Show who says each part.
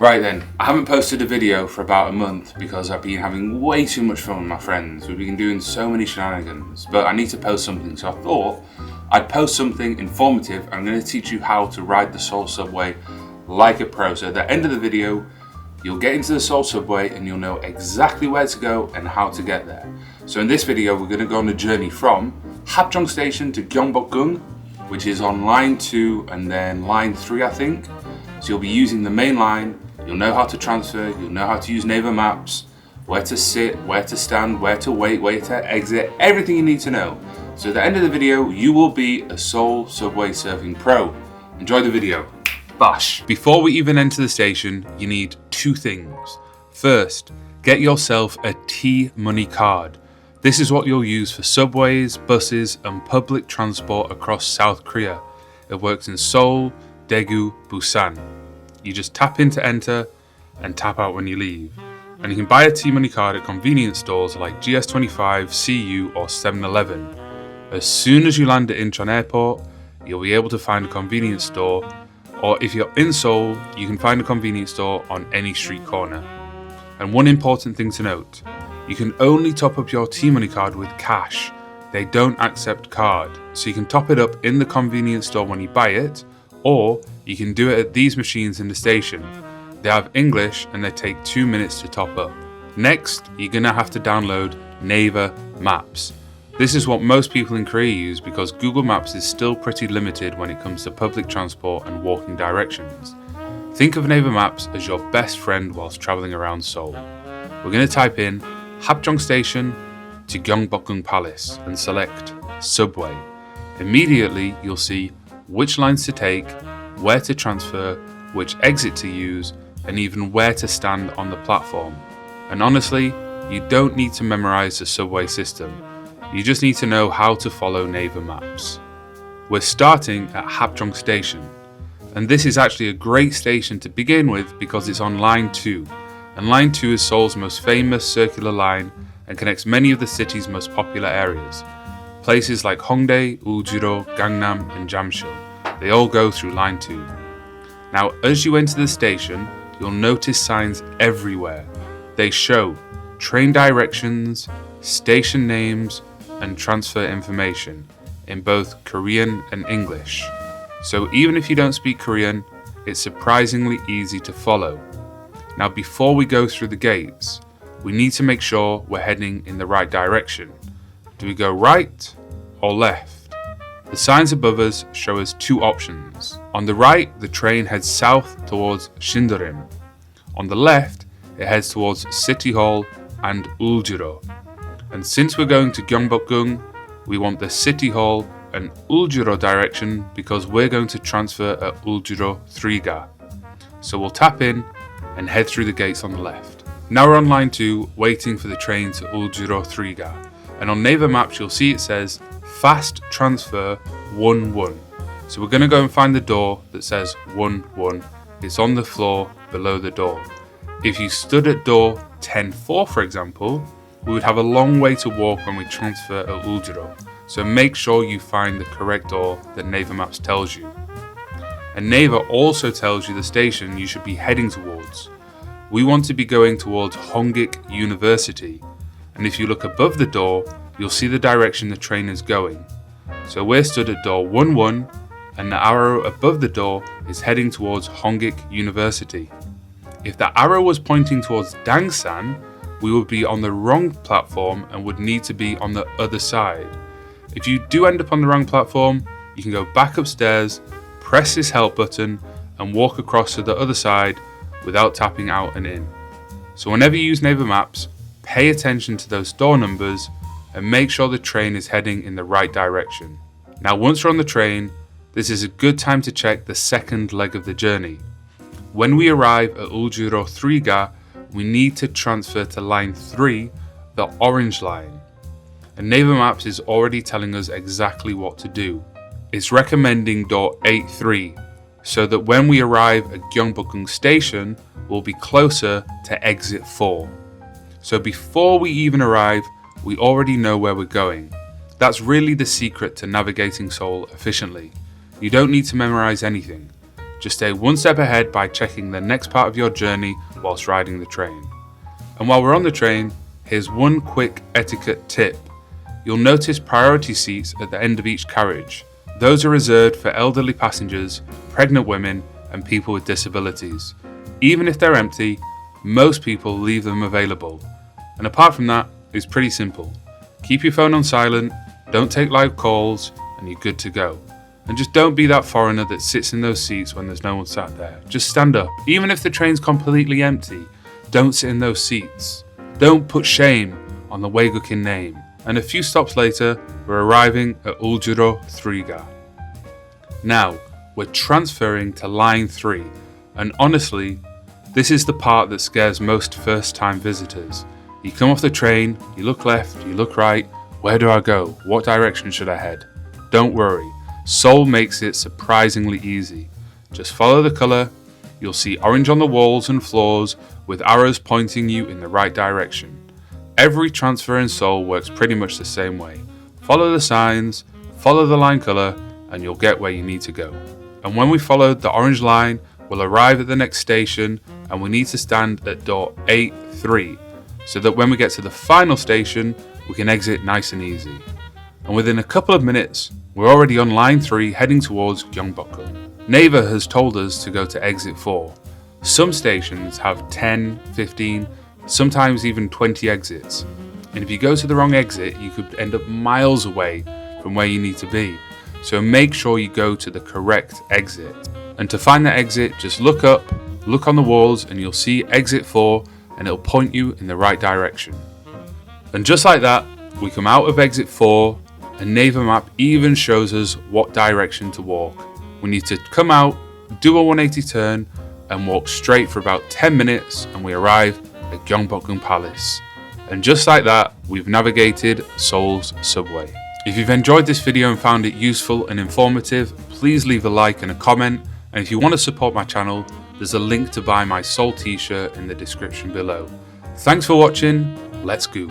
Speaker 1: Right then, I haven't posted a video for about a month because I've been having way too much fun with my friends. We've been doing so many shenanigans, but I need to post something, so I thought I'd post something informative. I'm going to teach you how to ride the Seoul Subway like a pro. So at the end of the video, you'll get into the Seoul Subway and you'll know exactly where to go and how to get there. So in this video, we're going to go on a journey from Hapjeong Station to Gyeongbokgung, which is on line 2 and then line 3, I think. So you'll be using the main line. You'll know how to transfer, you'll know how to use Naver maps, where to sit, where to stand, where to wait, where to exit, everything you need to know. So at the end of the video, you will be a Seoul Subway surfing pro. Enjoy the video. Bash. Before we even enter the station, you need 2 things. First, get yourself a T-Money card. This is what you'll use for subways, buses, and public transport across South Korea. It works in Seoul, Daegu, Busan. You just tap in to enter and tap out when you leave. And you can buy a T-Money card at convenience stores like GS25, CU or 7-Eleven. As soon as you land at Incheon Airport, you'll be able to find a convenience store, or if you're in Seoul, you can find a convenience store on any street corner. And one important thing to note, you can only top up your T-Money card with cash. They don't accept card, so you can top it up in the convenience store when you buy it, or you can do it at these machines in the station. They have English and they take 2 minutes to top up. Next, you're gonna have to download Naver Maps. This is what most people in Korea use because Google Maps is still pretty limited when it comes to public transport and walking directions. Think of Naver Maps as your best friend whilst traveling around Seoul. We're gonna type in Hapjeong Station to Gyeongbokgung Palace and select Subway. Immediately, you'll see which lines to take, where to transfer, which exit to use, and even where to stand on the platform. And honestly, you don't need to memorize the subway system. You just need to know how to follow Naver Maps. We're starting at Hapjeong Station, and this is actually a great station to begin with because it's on line 2, and line 2 is Seoul's most famous circular line and connects many of the city's most popular areas. Places like Hongdae, Uljiro, Gangnam, and Jamsil. They all go through line 2. Now, as you enter the station, you'll notice signs everywhere. They show train directions, station names, and transfer information in both Korean and English. So even if you don't speak Korean, it's surprisingly easy to follow. Now, before we go through the gates, we need to make sure we're heading in the right direction. Do we go right or left? The signs above us show us 2 options. On the right, the train heads south towards Sindarim. On the left, it heads towards City Hall and Uljiro. And since we're going to Gyeongbokgung, we want the City Hall and Uljiro direction because we're going to transfer at Uljiro 3ga. So we'll tap in and head through the gates on the left. Now we're on line 2, waiting for the train to Uljiro 3ga. And on Naver Maps, you'll see it says Fast Transfer 1-1. So we're going to go and find the door that says 1-1. It's on the floor below the door. If you stood at door 10-4, for example, we would have a long way to walk when we transfer at Uljiro. So make sure you find the correct door that Naver Maps tells you. And Naver also tells you the station you should be heading towards. We want to be going towards Hongdae University. And if you look above the door, you'll see the direction the train is going. So we're stood at door 1-1, and the arrow above the door is heading towards Hongdae University. If the arrow was pointing towards Dangsan, we would be on the wrong platform and would need to be on the other side. If you do end up on the wrong platform, you can go back upstairs, press this help button, and walk across to the other side without tapping out and in. So whenever you use Naver Maps, pay attention to those door numbers and make sure the train is heading in the right direction. Now once you're on the train, this is a good time to check the second leg of the journey. When we arrive at Uljiro 3ga, we need to transfer to line 3, the orange line. And Naver Maps is already telling us exactly what to do. It's recommending door 83, so that when we arrive at Gyeongbokgung Station, we'll be closer to exit 4. So before we even arrive, we already know where we're going. That's really the secret to navigating Seoul efficiently. You don't need to memorize anything. Just stay one step ahead by checking the next part of your journey whilst riding the train. And while we're on the train, here's one quick etiquette tip. You'll notice priority seats at the end of each carriage. Those are reserved for elderly passengers, pregnant women, and people with disabilities. Even if they're empty, most people leave them available. And apart from that, it's pretty simple. Keep your phone on silent, don't take live calls, and you're good to go. And just don't be that foreigner that sits in those seats when there's no one sat there. Just stand up. Even if the train's completely empty, don't sit in those seats. Don't put shame on the Waegukin name. And a few stops later, we're arriving at Uljuro 3ga. Now, we're transferring to line 3, and honestly, this is the part that scares most first-time visitors. You come off the train, you look left, you look right, where do I go? What direction should I head? Don't worry, Seoul makes it surprisingly easy. Just follow the colour, you'll see orange on the walls and floors with arrows pointing you in the right direction. Every transfer in Seoul works pretty much the same way. Follow the signs, follow the line colour, and you'll get where you need to go. And when we followed the orange line, we'll arrive at the next station and we need to stand at door 83 so that when we get to the final station, we can exit nice and easy. And within a couple of minutes, we're already on line 3 heading towards Gyeongbokgung. Naver has told us to go to exit 4. Some stations have 10, 15, sometimes even 20 exits. And if you go to the wrong exit, you could end up miles away from where you need to be. So make sure you go to the correct exit. And to find that exit, just look up, look on the walls, and you'll see exit 4, and it'll point you in the right direction. And just like that, we come out of exit 4, and Naver Map even shows us what direction to walk. We need to come out, do a 180 turn, and walk straight for about 10 minutes, and we arrive at Gyeongbokgung Palace. And just like that, we've navigated Seoul's subway. If you've enjoyed this video and found it useful and informative, please leave a like and a comment. And if you want to support my channel, there's a link to buy my Seoul t-shirt in the description below. Thanks for watching, let's go.